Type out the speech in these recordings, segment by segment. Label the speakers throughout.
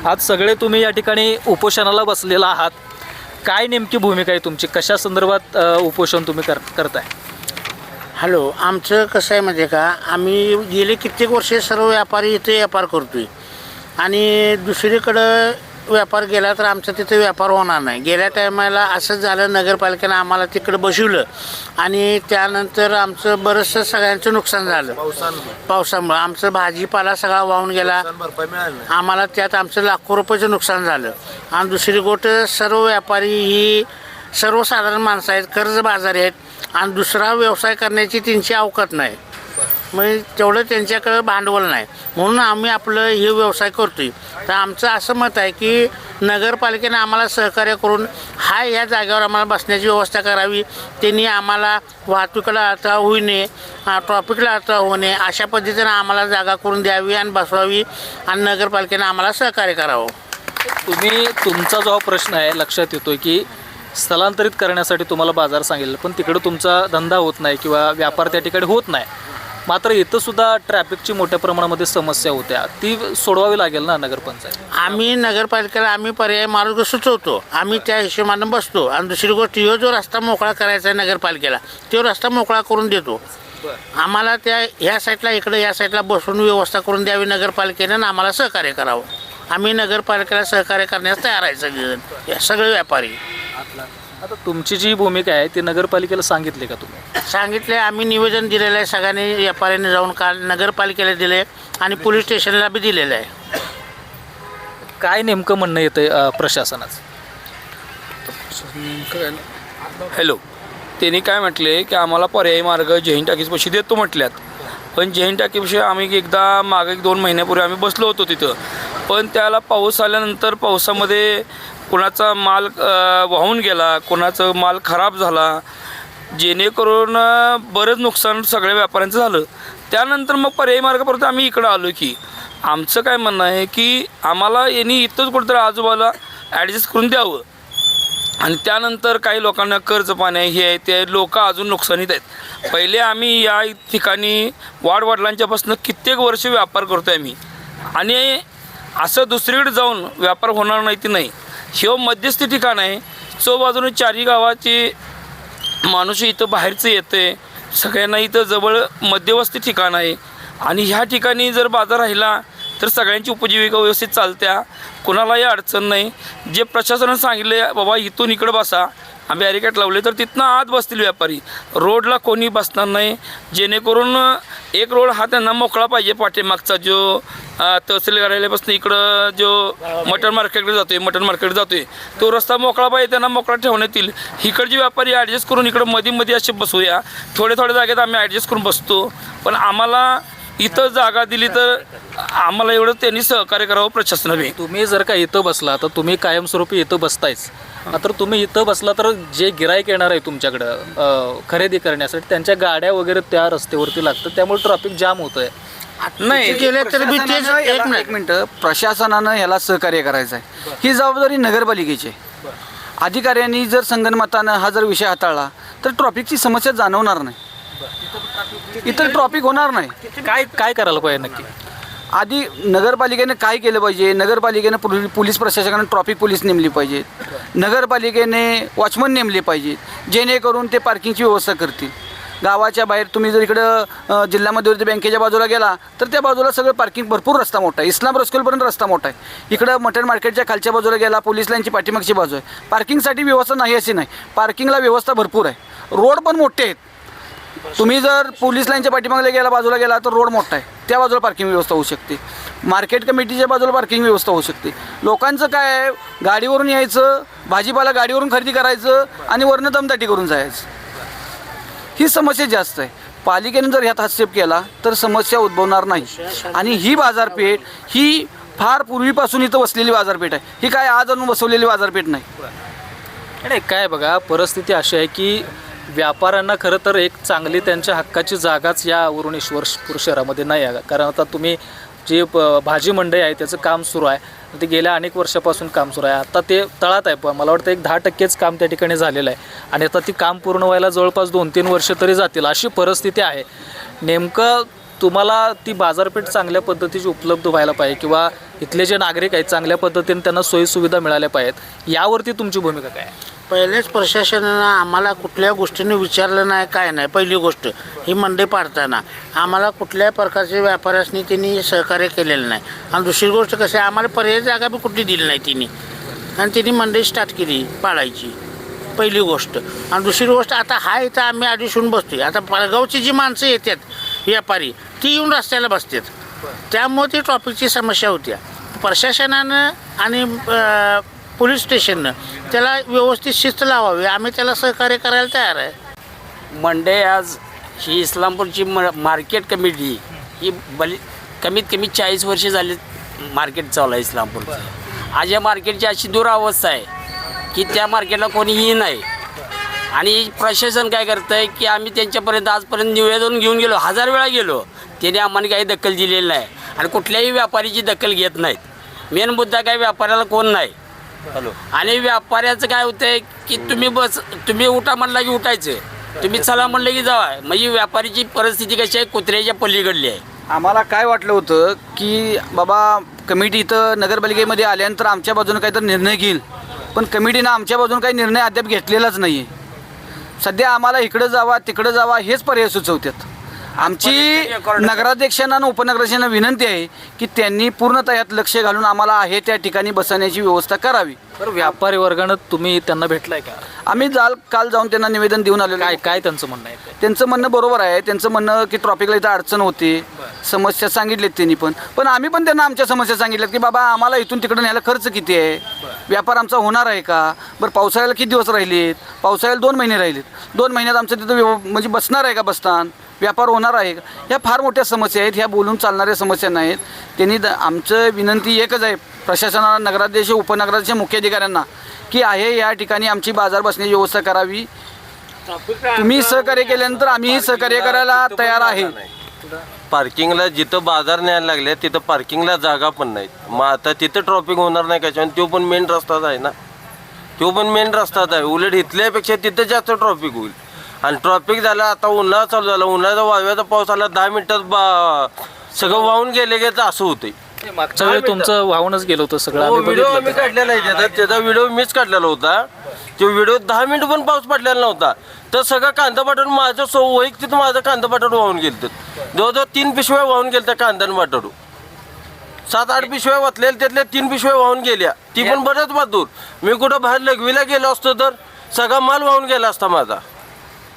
Speaker 1: आज सगळे तुम्ही या ठिकाणी उपोषणाला बसलेला आहात. काय नेमकी भूमिका आहे तुमची? कशा संदर्भात उपोषण तुम्ही करताय?
Speaker 2: हॅलो, आमचं कसं आहे म्हणजे का, आम्ही गेले कित्येक वर्षे सर्व व्यापारी इथे व्यापार करतो आहे आणि दुसरीकडं व्यापार गेला तर आमचा तिथे व्यापार होणार नाही. गेल्या टायमाला असंच झालं, नगरपालिकेनं आम्हाला तिकडं बसवलं आणि त्यानंतर आमचं बरंचसं सगळ्यांचं नुकसान झालं. पावसामुळं आमचं भाजीपाला सगळा वाहून गेला. आम्हाला त्यात आमचं लाखो रुपयाचं नुकसान झालं. आणि दुसरी गोष्ट, सर्व व्यापारी ही सर्वसाधारण माणसं आहेत, कर्जबाजारी आहेत आणि दुसरा व्यवसाय करण्याची त्यांची अवकात नाही. म्हणजे तेवढं त्यांच्याकडं भांडवल नाही, म्हणून आम्ही आपलं हे व्यवसाय करतो आहे. तर आमचं असं मत आहे की नगरपालिकेने आम्हाला सहकार्य करून ह्या जागेवर आम्हाला बसण्याची व्यवस्था करावी. त्यांनी आम्हाला वाहतुकीला अडथळा होऊ नये, ट्रॉफिकला अडथळा होऊ नये, अशा पद्धतीनं आम्हाला जागा करून द्यावी आणि बसवावी आणि नगरपालिकेने आम्हाला सहकार्य करावं.
Speaker 1: तुमचा जो प्रश्न आहे लक्षात येतोय की स्थलांतरित करण्यासाठी तुम्हाला बाजार सांगितलं, पण तिकडं तुमचा धंदा होत नाही किंवा व्यापार त्या ठिकाणी होत नाही. मात्र इथं सुद्धा ट्रॅफिकची मोठ्या प्रमाणामध्ये समस्या होत्या, ती सोडवावी लागेल ना नगरपंचायत?
Speaker 2: आम्ही नगरपालिकेला पर्याय मार्ग सुचवतो, आम्ही त्या हिशोबानं बसतो. आणि दुसरी गोष्ट, ह्यो जो रस्ता मोकळा करायचा आहे नगरपालिकेला, तो रस्ता मोकळा करून देतो. आम्हाला ह्या साईडला इकडे या साईडला बसून व्यवस्था करून द्यावी नगरपालिकेनं, आम्हाला सहकार्य करावं. आम्ही नगरपालिकेला सहकार्य करण्यास तयार आहे सगळे व्यापारी.
Speaker 1: आता तुमची जी भूमिका आहे ती नगरपालिकेला सांगितली का तुम्ही?
Speaker 2: सांगितले, आम्ही निवेदन दिलेलं आहे सगळ्यांनी, व्यापाऱ्यांनी जाऊन काल नगरपालिकेला दिले आणि पोलीस स्टेशनला बी दिलेलं आहे.
Speaker 1: काय नेमकं म्हणणं येतं प्रशासनाचं?
Speaker 3: हॅलो, त्यांनी काय म्हटले की आम्हाला पर्यायी मार्ग जैन टाकीजपाशी देतो म्हटल्यात. पण जैन टाकीपाशी आम्ही एकदा मागे 2 महिन्यापूर्वी आम्ही बसलो होतो तिथं, पण त्याला पाऊस आल्यानंतर पावसामध्ये कोणाचा माल वाहून गेला, कोणाचा माल खराब झाला, जेणेकरून बरंच नुकसान सगळ्या व्यापाऱ्यांचं झालं. त्यानंतर मग पर्यायी मार्ग परत आम्ही इकडं आलो की आमचं काय म्हणणं आहे की आम्हाला यांनी इथंच कुठंतरी आजूबाजूला ॲडजस्ट करून द्यावं. आणि त्यानंतर काही लोकांना कर्ज पाणी हे आहे ते लोक अजून नुकसानीत आहेत. पहिले आम्ही या ठिकाणी वाडवडिलांच्यापासून कित्येक वर्ष व्यापार करतो आहे आम्ही, आणि असं दुसरीकडे जाऊन व्यापार होणार नाही ते नाही. हे मध्यस्थी ठिकाण आहे, चौबाजूने चारही गावाची माणूस इथं बाहेरचं येते, सगळ्यांना इथं जवळ मध्यवस्थी ठिकाण आहे. आणि ह्या ठिकाणी जर बाजार राहिला तर सगळ्यांची उपजीविका व्यवस्थित चालत्या, कोणालाही अडचण नाही. जे प्रशासनानं सांगितले बाबा इथून इकडं बसा, आम्ही बॅरिकेड लावले तर तिथनं आत बसतील व्यापारी, रोडला कोणी बसणार नाही. जेणेकरून एक रोड हा त्यांना मोकळा पाहिजे. पाठीमागचा जो तहसील कार्यालयापासून इकडं जो मटन मार्केटकडे जातोय तो रस्ता मोकळा पाहिजे, त्यांना मोकळा ठेवण्यात येईल. इकडचे व्यापारी ॲडजस्ट करून इकडं मध्ये असे बसूया, थोड्या जागेत आम्ही ॲडजस्ट करून बसतो. पण आम्हाला इथं जागा दिली तर आम्हाला एवढं त्यांनी सहकार्य करावं प्रशासनाने.
Speaker 1: तुम्ही जर का इथं बसला तर तुम्ही कायमस्वरूपी इथं बसतायच. मात्र तुम्ही इथं बसला तर जे गिराईक येणार आहे तुमच्याकडं खरेदी करण्यासाठी, त्यांच्या गाड्या वगैरे त्या रस्त्यावरती लागतात, त्यामुळे ट्रॅफिक जाम होतं आहे.
Speaker 2: नाही गेले तर बी तेच.
Speaker 4: एक मिनटं, प्रशासनानं ह्याला सहकार्य करायचं आहे, ही जबाबदारी नगरपालिकेची आहे. अधिकाऱ्यांनी जर संगनमतानं हा जर विषय हाताळला तर ट्रॉफिकची समस्या जाणवणार नाही, इतर ट्रॉफिक होणार नाही.
Speaker 1: काय करायला पाहिजे नक्की?
Speaker 4: आधी नगरपालिकेने काय केलं पाहिजे? नगरपालिकेने पोलीस प्रशासनाने ट्रॉफिक पोलीस नेमली पाहिजेत, नगरपालिकेने वॉचमन नेमले पाहिजेत, जेणेकरून ते पार्किंगची व्यवस्था करतील. गावाच्या बाहेर तुम्ही जर इकडं जिल्हा मध्यवर्ती बँकेच्या बाजूला गेला तर त्या बाजूला सगळं पार्किंग, भरपूर रस्ता मोठा आहे, इस्लाम रस्कोलपर्यंत रस्ता मोठा आहे. इकडं मटन मार्केटच्या खालच्या बाजूला गेला, पोलीस लाईनची पाठीमागची बाजू आहे, पार्किंगसाठी व्यवस्था नाही अशी नाही, पार्किंगला व्यवस्था भरपूर आहे. रोड पण मोठे आहेत. तुम्ही जर पोलीस लाईनच्या पाठीमागल्या बाजूला गेला तर रोड मोठा आहे, त्या बाजूला पार्किंग व्यवस्था होऊ शकते. मार्केट कमिटीच्या बाजूला पार्किंग व्यवस्था होऊ शकते. लोकांचं काय आहे, गाडीवरून यायचं, भाजीपाला गाडीवरून खरेदी करायचं आणि वरनं दमदाटी करून जायचं, ही समस्या जास्त आहे. पालिकेने जर ह्यात हस्तक्षेप केला तर समस्या उद्भवणार नाही. आणि ही बाजारपेठ ही फार पूर्वीपासून इथं बसलेली बाजारपेठ आहे, ही काय आज आणून बसवलेली बाजारपेठ नाही.
Speaker 1: काय बघा, परिस्थिती अशी आहे की व्यापाऱ्यांना खरं तर एक चांगली त्यांच्या हक्काची जागाच या वरुणेश्वर शहरामध्ये नाही आहे. कारण आता तुम्ही जे भाजी मंडई आहे त्याचं काम सुरू आहे, ते गेल्या अनेक वर्षापासून काम सुरू आहे. आता ते तळात आहे, मला वाटतं एक 10% काम त्या ठिकाणी झालेलं आहे आणि आता ती काम पूर्ण व्हायला जवळपास 2-3 वर्ष तरी जातील, अशी परिस्थिती आहे. नेमकं तुम्हाला ती बाजारपेठ चांगल्या पद्धतीची उपलब्ध व्हायला पाहिजे किंवा इथले जे नागरिक आहेत चांगल्या पद्धतीने त्यांना सोयीसुविधा मिळाल्या पाहिजेत, यावरती तुमची भूमिका काय आहे?
Speaker 2: पहिलेच प्रशासनानं आम्हाला कुठल्या गोष्टीने विचारलं नाही, काय नाही. पहिली गोष्ट ही मंडई पाडताना आम्हाला कुठल्याही प्रकारच्या व्यापाऱ्यांनी त्यांनी सहकार्य केलेलं नाही. आणि दुसरी गोष्ट कशी आहे, आम्हाला पर्याय जागा बी कुठली दिली नाही तिने, आणि तिने मंडई स्टार्ट केली पाळायची, पहिली गोष्ट. आणि दुसरी गोष्ट, आता हा इथं आम्ही आधीशून बसतोय, आता पालगावची जी माणसं येतात व्यापारी ती येऊन रस्त्याला बसतात, त्यामुळे ती ट्रॉफिकची समस्या होत्या. प्रशासनानं आणि पोलीस स्टेशननं त्याला व्यवस्थित शिस्त लावावी, आम्ही त्याला सहकार्य करायला तयार आहे.
Speaker 5: मंडई आज ही इस्लामपूरची मार्केट कमिटी ही कमीत कमी 40 वर्षे झाली मार्केट चालू आहे इस्लामपूरचं. आज या मार्केटची अशी दुरावस्था आहे की त्या मार्केटला कोणीही नाही. आणि प्रशासन काय करतं आहे की आम्ही त्यांच्यापर्यंत आजपर्यंत निवेदन घेऊन गेलो, 1000 वेळा गेलो, त्याने आम्हाला काही दखल दिलेली नाही आणि कुठल्याही व्यापारीची दखल घेत नाहीत. मेन मुद्दा काय, व्यापाऱ्याला कोण नाही. आणि व्यापाऱ्याचं काय होतं आहे की तुम्ही उठा म्हणला की उठायचं, तुम्ही चला म्हणलं की जावा. म्हणजे व्यापारीची परिस्थिती कशी आहे, कुत्र्याच्या पलीकडली आहे.
Speaker 4: आम्हाला काय वाटलं होतं की बाबा कमिटी इथं नगरपालिकेमध्ये आल्यानंतर आमच्या बाजूने काहीतरी निर्णय घेईल, पण कमिटीनं आमच्या बाजूने काही निर्णय अद्याप घेतलेलाच नाही आहे. सध्या आम्हाला इकडं जावा तिकडं जावा हेच पर्याय सुचवतात. आमची नगराध्यक्षांना आणि उपनगराध्यक्षांना विनंती आहे की त्यांनी पूर्णतः यात लक्ष घालून आम्हाला आहे त्या ठिकाणी बसवण्याची व्यवस्था करावी.
Speaker 1: तर व्यापारी वर्गानं तुम्ही त्यांना भेटलाय का?
Speaker 4: आम्ही काल जाऊन त्यांना निवेदन देऊन आलेलो आहे.
Speaker 1: काय त्यांचं म्हणणं आहे?
Speaker 4: त्यांचं म्हणणं बरोबर आहे. त्यांचं म्हणणं की ट्रॉफिकला इथं अडचण होते, समस्या सांगितलेत त्यांनी पण आम्ही पण त्यांना आमच्या समस्या सांगितल्यात की बाबा आम्हाला इथून तिकडं न्यायला खर्च किती आहे, व्यापार आमचा होणार आहे का, बरं पावसाळ्याला किती दिवस राहिलेत, पावसाळ्याला 2 महिने राहिलेत, 2 महिन्यात आमचं तिथं म्हणजे बसणार आहे का बसतान, व्यापार होणार आहे का, ह्या फार मोठ्या समस्या आहेत. ह्या बोलून चालणाऱ्या समस्या नाहीत. त्यांनी आमचं विनंती एकच आहे प्रशासनाला, नगराध्यक्ष उपनगराध्यक्ष मुख्याधिकाऱ्यांना की आहे या ठिकाणी आमची बाजार बसण्याची व्यवस्था करावी. तुम्ही सहकार्य केल्यानंतर आम्हीही सहकार्य करायला तयार आहे.
Speaker 6: पार्किंगला जिथं बाजार न्यायला लागले तिथं पार्किंगला जागा पण नाहीत. मग आता तिथं ट्रॉफिक होणार नाही कशा, तो पण मेन रस्ताच आहे ना, तो पण मेन रस्ताच आहे. उलट इथल्यापेक्षा तिथं जास्त ट्रॉफिक होईल. आणि ट्रॉफिक झालं, आता उन्हाळा चालू झाला, उन्हाळ्याचा वाव्याचा पाऊस आला, 10 मिनिटात सगळं वाहून गेले की असं होतंय.
Speaker 1: मागच्या वेळी तुमचं वाहूनच गेलं होतं सगळं, आम्ही
Speaker 6: व्हिडिओ
Speaker 1: बघितलं.
Speaker 6: आम्ही काढलेला आहे त्याचा व्हिडिओ मीच काढलेला होता. तो व्हिडिओ 10 मिनिट पण पाऊस पडलेला नव्हता, तर सगळं कांदा बटाटू माझं वैयक्तिक माझं कांदा बटाटू वाहून गेलं. जवळजवळ 3 पिशव्या वाहून गेल्या कांदा आणि बटाटू. 7-8 पिशव्या वाचलेल्या, त्यातल्या 3 पिशव्या वाहून गेल्या, ती पण बरंच बहादूर. मी कुठं बाहेर लघवीला गेलो असतो तर सगळा माल वाहून गेला असता माझा.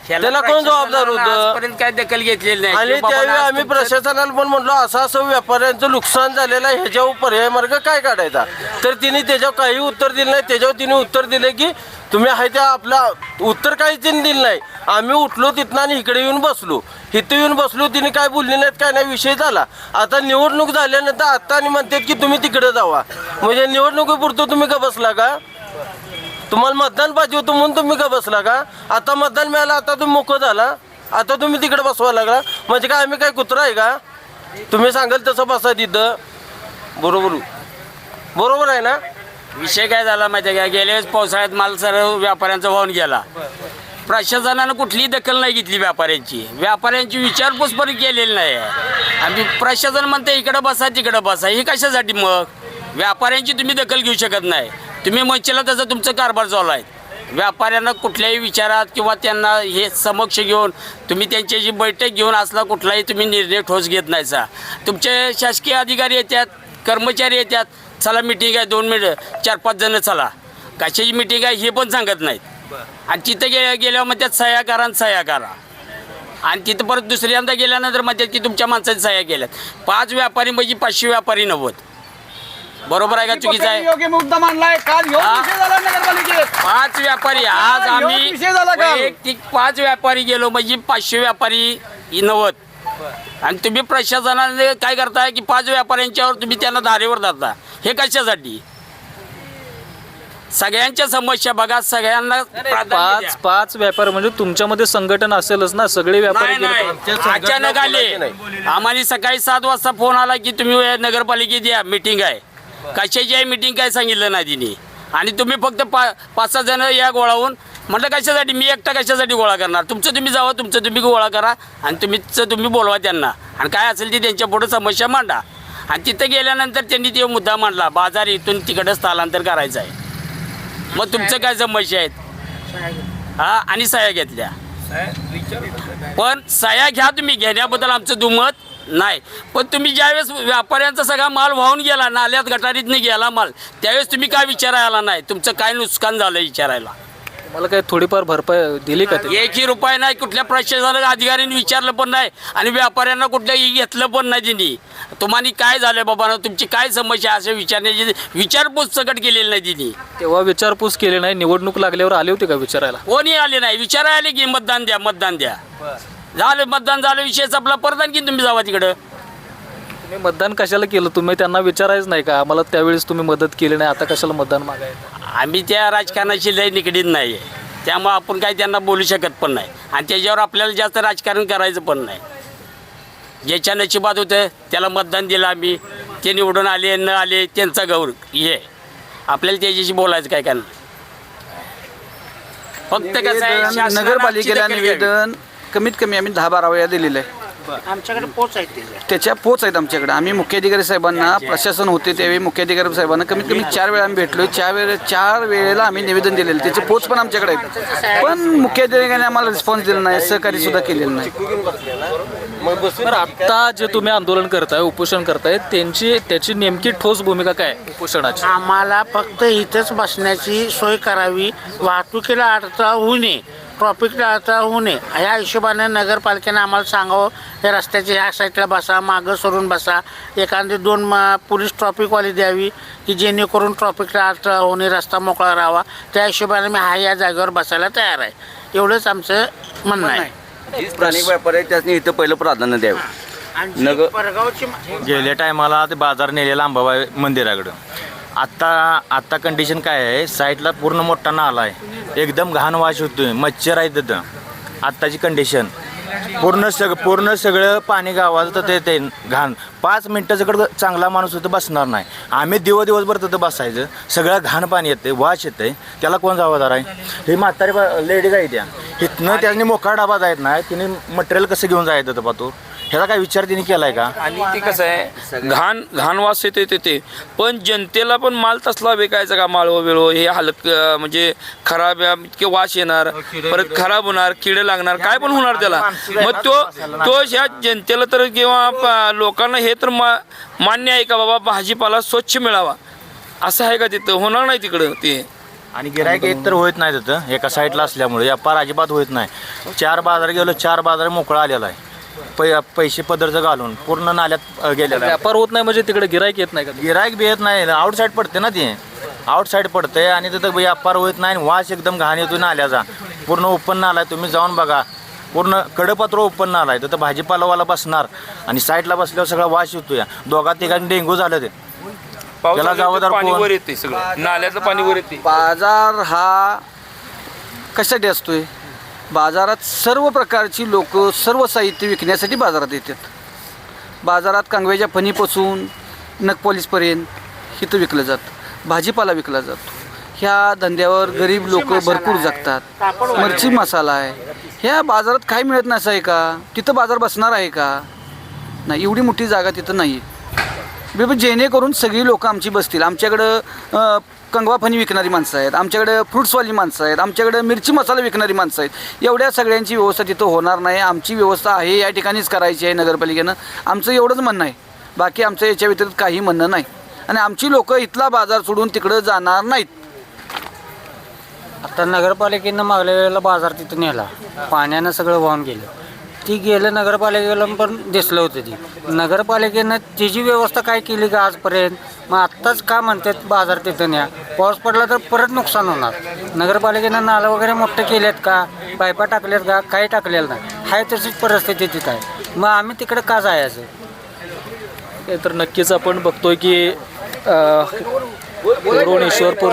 Speaker 6: त्याला कोण जबाबदार होतं?
Speaker 5: आजपर्यंत काय दखल घेतलेली नाही.
Speaker 6: आणि त्यावेळी आम्ही प्रशासनाला पण म्हटलो असं व्यापाऱ्यांचं नुकसान झालेलं आहे, ह्याच्यावर पर्याय मार्ग काय काढायचा. तर तिने त्याच्यावर काही उत्तर दिलं नाही. त्याच्यावर तिने उत्तर दिलं की तुम्ही आहे त्या आपला उत्तर काहीच तिने दिलं नाही. आम्ही उठलो तिथनं आणि इकडे येऊन बसलो. इथं येऊन बसलो, तिने काय बोलली नाहीत, काय नाही, विषय झाला. आता निवडणूक झाल्यानंतर आता आणि म्हणतात की तुम्ही तिकडे जावा. म्हणजे निवडणुकीपुरतं तुम्ही का बसला का? तुम्हाला मतदान पाहिजे होतं म्हणून तुम्ही का बसला का? आता मतदान मिळालं, आता तुम्ही मोकळं झाला, आता तुम्ही तिकडे बसवा लागला. म्हणजे काय आम्ही काय कुत्रा आहे का? तुम्ही सांगाल तसं बसा तिथं. बरोबर आहे ना?
Speaker 5: विषय काय झाला माहिती आहे का, गेल्या वेळेस पावसाळ्यात माल सर्व व्यापाऱ्यांचा वाहून गेला. प्रशासनानं कुठलीही दखल नाही घेतली व्यापाऱ्यांची विचारपूस पण केलेली नाही. आणि प्रशासन म्हणते इकडं बसा तिकडं बसा, हे कशासाठी? मग व्यापाऱ्यांची तुम्ही दखल घेऊ शकत नाही. तुम्ही म्हणशीला तसं तुमचं कारभार चालू आहे. व्यापाऱ्यांना कुठल्याही विचारात किंवा त्यांना हे समक्ष घेऊन तुम्ही त्यांच्याशी बैठक घेऊन असला कुठलाही तुम्ही निर्णय ठोस घेत नाही. तुमचे शासकीय अधिकारी येतात, कर्मचारी येतात, चला मिटिंग आहे 2 मिनिट 4-5 जण चला, कशाची मिटिंग आहे हे पण सांगत नाहीत. आणि तिथं गेल्यावर मग त्यात सह्या करा. आणि तिथं परत दुसऱ्यांदा गेल्यानंतर म्हणतात की तुमच्या माणसाने सह्या केल्यात. 5 व्यापारी म्हणजे 500 व्यापारी नव्वत. बरोबर आहे का? चुकीचं आहे.
Speaker 4: योग्य मुद्दा मांडलाय. काल ह्यो विषय झाला नगरपालिकेत.
Speaker 5: 5 व्यापारी, आज आम्ही
Speaker 4: विषय झाला का?
Speaker 5: वैयक्तिक 5 व्यापारी गेलो म्हणजे 500 व्यापारी 90. आणि तुम्ही प्रशासनाने काय करताय की 5 व्यापाऱ्यांच्यावर तुम्ही त्यांना धारेवर धरता. हे कशासाठी? सगळ्यांच्या समस्या बघा, सगळ्यांना प्राधान्य द्या.
Speaker 1: 5 व्यापारी म्हणजे तुमच्यामध्ये संघटन असेलच ना, सगळे व्यापारी
Speaker 5: नाही,
Speaker 1: गेले.
Speaker 5: नाही. अचानक आले. आम्हाला सकाळी 7 वाजता फोन आला की तुम्ही नगरपालिकेत या, मीटिंग आहे. कशाची आहे मीटिंग काय सांगितलं नाही तिने. आणि तुम्ही फक्त 5-6 जण या गोळावून. म्हटलं कशासाठी? मी एकटा कशासाठी गोळा करणार? तुमचं तुम्ही जावा, तुमचं तुम्ही गोळा करा आणि तुम्ही बोलवा त्यांना. आणि काय असेल ते त्यांच्या पुढे समस्या मांडा. आणि तिथं गेल्यानंतर त्यांनी ते मुद्दा मांडला बाजार इथून तिकडं स्थलांतर करायचं आहे. मग तुमचं काय समस्या आहेत हा आणि सह्या घेतल्या. पण सह्या घ्या तुम्ही, घेण्याबद्दल आमचं दुमत नाही. पण तुम्ही ज्यावेळेस व्यापाऱ्यांचा सगळा माल वाहून गेला, नाल्यात गटारीतनं गेला माल, त्यावेळेस तुम्ही काय विचारायला नाही, तुमचं काय नुकसान झालं विचारायला.
Speaker 1: मला काय थोडीफार भरपाई दिली का ते?
Speaker 5: एकही रुपये नाही, कुठल्या प्रशासनाच्या अधिकाऱ्यांनी विचारलं पण नाही आणि व्यापाऱ्यांना कुठल्याही घेतलं पण नाही त्यांनी. तुम्हाला काय झालं बाबा, तुमची काय समस्या असं विचारण्याची विचारपूस सकट केलेली नाही त्यांनी.
Speaker 1: तेव्हा विचारपूस केली नाही, निवडणूक लागल्यावर आले होते का विचारायला?
Speaker 5: कोणी आले नाही, विचारायला आले की मतदान द्या मतदान द्या. झालं मतदान झालं, विषय संपला, परत आणखी तुम्ही जावा तिकडं.
Speaker 1: तुम्ही मतदान कशाला केलं? तुम्ही त्यांना विचारायच नाही का आम्हाला त्यावेळेस तुम्ही मदत केली नाही, आता कशाला मतदान मागायचं?
Speaker 5: आम्ही त्या राजकारणाशी लय निगडीत नाही आहे, त्यामुळे आपण काही त्यांना बोलू शकत पण नाही आणि त्याच्यावर आपल्याला जास्त राजकारण करायचं पण नाही. ज्याच्या नशिबात होतं त्याला मतदान दिलं आम्ही, ते निवडून आले न आले त्यांचा गौरव हे, आपल्याला त्याच्याशी बोलायचं काय कारण. फक्त कसं आहे, शासनानं
Speaker 4: नगरपालिकेला
Speaker 5: आमची दखल घ्यावी.
Speaker 4: निवेदन कमीत कमी आम्ही 10-12 वेळा दिलेलं आहे.
Speaker 2: आमच्याकडे पोच आहेत
Speaker 4: त्याच्या पोच आहेत आमच्याकडे. आम्ही मुख्याधिकारी साहेबांना, प्रशासन होते त्यावेळी मुख्याधिकारी साहेबांना कमीत कमी 4 वेळा आम्ही भेटलो. 4 वेळेला आम्ही निवेदन दिलेलं, त्याचे पोच पण आमच्याकडे आहेत. पण मुख्याधिकाऱ्याने आम्हाला रिस्पॉन्स दिला नाही, सहकार्य सुद्धा केलेलं नाही.
Speaker 1: बरं, आता जे तुम्ही आंदोलन करताय, उपोषण करताय, त्याची नेमकी ठोस भूमिका काय आहे उपोषणाची?
Speaker 2: आम्हाला फक्त इथंच बसण्याची सोय करावी, वाहतुकीला अडथळा होऊ नये, ट्रॉफिकला अडथळा होऊ नये, ह्या हिशोबाने नगरपालिकेने आम्हाला सांगावं हे रस्त्याच्या ह्या साईडला बसा, मागं सरून बसा, एखादी 2 पोलीस ट्रॉफिकवाली द्यावी की जेणेकरून ट्रॉफिकला अडथळा होऊ नये, रस्ता मोकळा राहावा. त्या हिशोबाने मी या जागेवर बसायला तयार आहे. एवढंच आमचं म्हणणं आहे.
Speaker 7: स्थानिक व्यापारी आहेत त्यासनी इथं पहिलं प्राधान्य द्यावं.
Speaker 2: आणि परगावची
Speaker 8: गेल्या टायमाला ते बाजार नेलेला अंबाबाई मंदिराकडं. आत्ता कंडिशन काय आहे, साईडला पूर्ण मोठा नाला आहे, एकदम घाण वास होतोय, मच्छर आहे तिथं. आत्ताची कंडिशन पूर्ण सगळं पाणी गावात तर ते घाण. 5 मिनटं सगळं चांगला माणूस तिथं बसणार नाही. आम्ही दिवसभर तिथं बसायचं, सगळं घाण पाणी येते, वास येते, त्याला कोण जबाबदार आहे? हे म्हातारी लेडीज आहे त्या, इथनं त्यांनी मोकळा डबा जायत नाही, तिने मटेरियल कसं घेऊन जायचं होतं पातूर, ह्याचा काय विचार तिने केलाय का?
Speaker 3: आणि ते कसं आहे, घाण वास येते ते. पण जनतेला पण माल तसला विकायचा का? माळव बिळव हे म्हणजे खराब इतके वास येणार, परत खराब होणार, किडे लागणार, काय पण होणार त्याला. मग तो ह्या जनतेला तर किंवा लोकांना हे तर मान्य आहे का बाबा भाजीपाला स्वच्छ मिळावा, असं आहे का? तिथं होणार नाही तिकडं ते.
Speaker 8: आणि गिरायक एक तर होत नाही तिथं, एका साईडला असल्यामुळे व्यापार अजिबात होत नाही. 4 बाजार गेलो, 4 बाजार मोकळा आलेला आहे, पैसे पदरचं घालून पूर्ण नाल्यात गेलेला आहे.
Speaker 1: व्यापार होत नाही म्हणजे तिकडे गिराईक येत नाही का?
Speaker 8: गिरायक बी येत नाही, आउटसाईड पडते ना ते, आउटसाईड पडते आणि तिथं व्यापार होत नाही. वास एकदम घाण येतो नाल्याचा, पूर्ण ओपन नाला आहे, तुम्ही जाऊन बघा, पूर्ण कडपात्र ओपन नाला आहे. तिथं भाजीपालावाला बसणार आणि साईडला बसल्यावर सगळा वास येतो. या 2-3 डेंग्यू झालं ते. त्याला जबाबदार
Speaker 3: पाणी
Speaker 8: कोण?
Speaker 3: वर येते, सगळं नाल्याचं पाणी वर येते.
Speaker 4: बाजार हा कशासाठी असतोय? बाजारात सर्व प्रकारची लोक सर्व साहित्य विकण्यासाठी बाजारात येतात. बाजारात कांगव्याच्या फणीपासून नखपॉलिसपर्यंत इथं विकलं जातं, भाजीपाला विकला जातो. ह्या धंद्यावर गरीब लोक भरपूर जगतात. मिरची मसाला आहे, ह्या बाजारात काय मिळत नसं आहे का? तिथं बाजार बसणार आहे का? नाही, एवढी मोठी जागा तिथं नाही आहे. जेणेकरून सगळी लोकं आमची बसतील. आमच्याकडं कंगवा फणी विकणारी माणसं आहेत, आमच्याकडे फ्रुट्सवाली माणसं आहेत, आमच्याकडे मिरची मसाला विकणारी माणसं आहेत. एवढ्या सगळ्यांची व्यवस्था तिथं होणार नाही. आमची व्यवस्था आहे या ठिकाणीच करायची आहे नगरपालिकेनं. आमचं एवढंच म्हणणं आहे, बाकी आमचं याच्या व्यतिरिक्त काही म्हणणं नाही. आणि आमची लोकं इथला बाजार सोडून तिकडं जाणार नाहीत.
Speaker 9: आता नगरपालिकेनं मागल्या वेळेला बाजार तिथं नेला, पाण्यानं सगळं वाहून गेलं. ती गेलं नगरपालिकेला पण दिसलं होतं. ती नगरपालिकेनं तिची व्यवस्था काय केली का आजपर्यंत? मग आत्ताच का म्हणतात बाजार तिथं न्या, पाऊस पडला तर परत नुकसान होणार. नगरपालिकेनं नालं वगैरे मोठे केलेत का? पायपा टाकल्यात का? काही टाकलेलं नाही. हाय तशीच परिस्थिती तिथं आहे. मग आम्ही तिकडं का जायचं?
Speaker 1: ते तर नक्कीच आपण बघतोय की ईश्वरपूर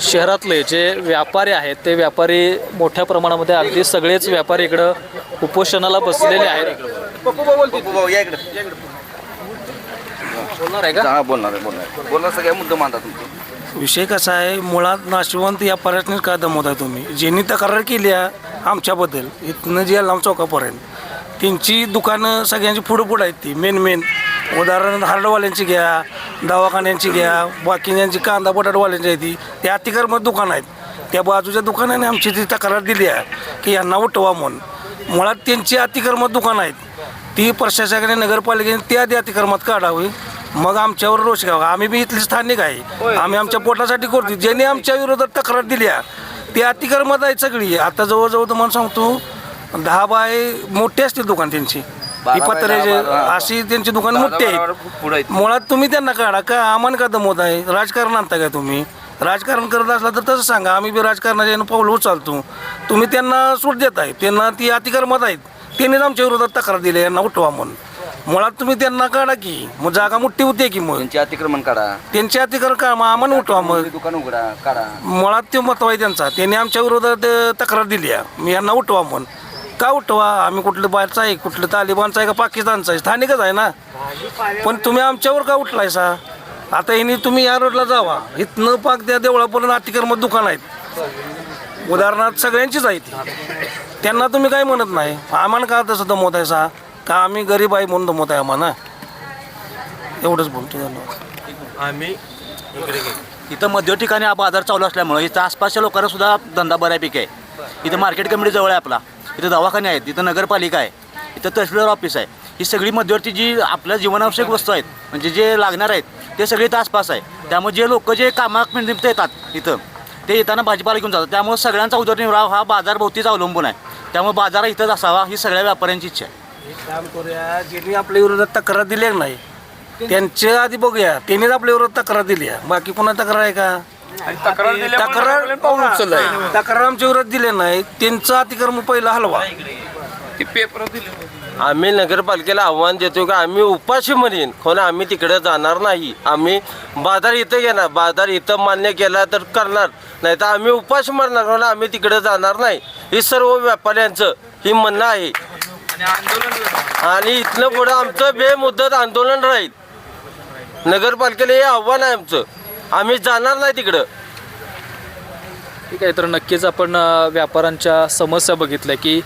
Speaker 1: शहरातले जे व्यापारी आहेत ते व्यापारी मोठ्या प्रमाणामध्ये, अगदी सगळेच व्यापारी इकडं उपोषणाला बसलेले आहेत. बोलणार आहे का?
Speaker 7: बोलणार सगळ्या मुद्दा मांडा तुमचा.
Speaker 10: विषय कसा आहे, मुळात नाशिवंत या पर्यटनात का दमवताय तुम्ही? ज्यांनी तक्रार केली आहे आमच्याबद्दल इथनं जे लांब चौकापर्यंत, त्यांची दुकानं सगळ्यांची पुढं आहेत ती मेन उदाहरण हार्डवाल्यांची घ्या, दवाखान्यांची घ्या, बाकीच्यांची कांदा बटाटवाल्यांची आहे ती अतिक्रमण दुकान आहेत. त्या बाजूच्या दुकानाने आमची ती तक्रार दिली आहे की यांना उठवा म्हणून. मुळात त्यांची अतिक्रमण दुकानं आहेत ती प्रशासनाने नगरपालिकेने त्या अतिक्रमात काढावी, मग आमच्यावर रोष घ्यावा. आम्ही बी इथले स्थानिक आहे, आम्ही आमच्या पोटासाठी करतो. ज्यांनी आमच्या विरोधात तक्रार दिली आहे ती अतिक्रमात आहेत सगळी. आता जवळजवळ तुम्हाला सांगतो 10 बाय मोठी असतील दुकान त्यांची, ही पत्र्याचे अशी त्यांची दुकान मोठी आहेत. मुळात तुम्ही त्यांना काढा का, आम्हाला का दमवत आहे? राजकारण आणता का तुम्ही? राजकारण करत असला तर तसं सांगा, आम्ही बी राजकारणाच्या पाऊल उचलतो. तुम्ही त्यांना सूट देत आहे, त्यांना ती अतिक्रमात आहेत, त्यांनीच आमच्या विरोधात तक्रार दिली यांना उठवा म्हणून. मुळात तुम्ही त्यांना काढा की, मग जागा मोठी होते की, मग
Speaker 7: त्यांचे अतिक्रमण काढा,
Speaker 10: त्यांचे अतिक्रमण काढा, मग आम्हाला उठवा. मग
Speaker 7: दुकान उघडा काढा.
Speaker 10: मुळात ते महत्व आहे त्यांचा. त्यांनी आमच्या विरोधात तक्रार दिली आहे, मी यांना उठवा म्हणून. का उठवा? आम्ही कुठलं बाहेरचं आहे, कुठलं तालिबानचं आहे का पाकिस्तानचं आहे? स्थानिकच आहे ना. पण तुम्ही आमच्यावर का उठलायसा? आता ह्यांनी तुम्ही या रोडला जावा, इथनं पाक त्या देवळापर्यंत अतिक्रमण दुकान आहेत उदाहरणार्थ सगळ्यांचीच आहे ती. त्यांना तुम्ही काही म्हणत नाही. आम्हाला का तसं दमवत आहे सा? का आम्ही गरीब आहे म्हणून दमवत आहे आम्हाला? एवढंच बोलतो. धन्यवाद.
Speaker 11: इथं मध्य ठिकाणी हा बाजार चालू असल्यामुळे इथं आसपासच्या लोकांना सुद्धा धंदा बऱ्यापैकी आहे. इथं मार्केट कमिटी जवळ आहे आपला, इथं दवाखाने आहेत, इथं नगरपालिका आहे, इथं तहसीलदार ऑफिस आहे. ही सगळी मध्यवर्ती जी आपल्या जीवनावश्यक वस्तू आहेत म्हणजे जे लागणार आहेत ते सगळे इथं आसपास आहे. त्यामुळे जे लोक जे कामानिमित्त येतात इथं ते येताना भाजीपाला घेऊन जातात. त्यामुळे सगळ्यांचा उदरनिर्वाह हा बाजारभोवतीच अवलंबून आहे. त्यामुळे बाजार इथंच असावा ही सगळ्या व्यापाऱ्यांची इच्छा आहे.
Speaker 10: काम करूया, ज्यांनी आपल्या विरोधात तक्रार दिली नाही त्यांच्या आधी बघूया, त्यांनीच आपल्या विरोधात तक्रार दिली आहे. बाकी कोणा तक्रार आहे का? तक्रार आमच्या विरोधात दिले नाही, त्यांचं अतिक्रमण पहिला हलवा.
Speaker 6: आम्ही नगरपालिकेला आव्हान देतो का आम्ही उपाशी म्हणेन कोण आम्ही तिकडे जाणार नाही. आम्ही बाजार इथं घेणार, बाजार इथं मान्य केला तर करणार, नाही तर आम्ही उपाशी मारणार कोण आम्ही तिकडे जाणार नाही. हे सर्व व्यापाऱ्यांचं ही म्हणणं आहे आणि इथनं पुढं आमचं बेमुदत आंदोलन राहील. नगरपालिकेला हे आव्हान आहे आमचं, आम्ही जाणार नाही तिकडं.
Speaker 1: ठीक आहे, तर नक्कीच आपण व्यापाऱ्यांच्या समस्या बघितल्या की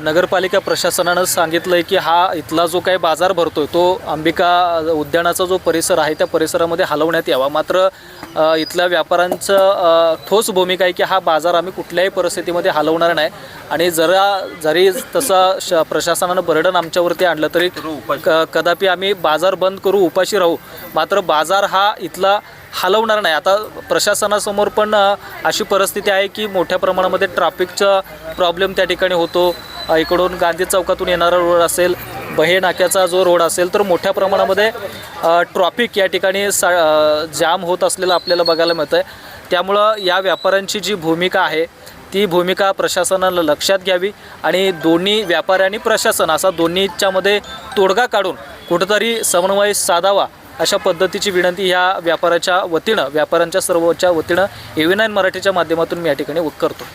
Speaker 1: नगरपालिका प्रशासनानं सांगितलं आहे की हा इथला जो काही बाजार भरतो तो अंबिका उद्यानाचा जो परिसर आहे त्या परिसरामध्ये हलवण्यात यावा. मात्र इथल्या व्यापाऱ्यांचं ठोस भूमिका आहे की हा बाजार आम्ही कुठल्याही परिस्थितीमध्ये हलवणार नाही आणि जरी तसं प्रशासनानं बर्डन आमच्यावरती आणलं तरी कदापि आम्ही बाजार बंद करू, उपाशी राहू, मात्र बाजार हा इथला हलवणार नाही. आता प्रशासनासमोर पण अशी परिस्थिती आहे की मोठ्या प्रमाणामध्ये ट्रॅफिकचा प्रॉब्लेम त्या ठिकाणी होतो. इकडून गांधी चौकातून येणारा रोड असेल, बहे नाक्याचा जो रोड असेल तर मोठ्या प्रमाणामध्ये ट्रॅफिक या ठिकाणी जाम होत असलेलं आपल्याला बघायला मिळतं आहे. त्यामुळं या व्यापाऱ्यांची जी भूमिका आहे ती भूमिका प्रशासनाला लक्षात घ्यावी आणि दोन्ही व्यापारी आणि प्रशासन असा दोन्हीच्यामध्ये तोडगा काढून कुठंतरी समन्वय साधावा अशा पद्धतीची विनंती ह्या व्यापाऱ्यांच्या सर्वच्या वतीनं AV9 मराठीच्या माध्यमातून मी या ठिकाणी करतो.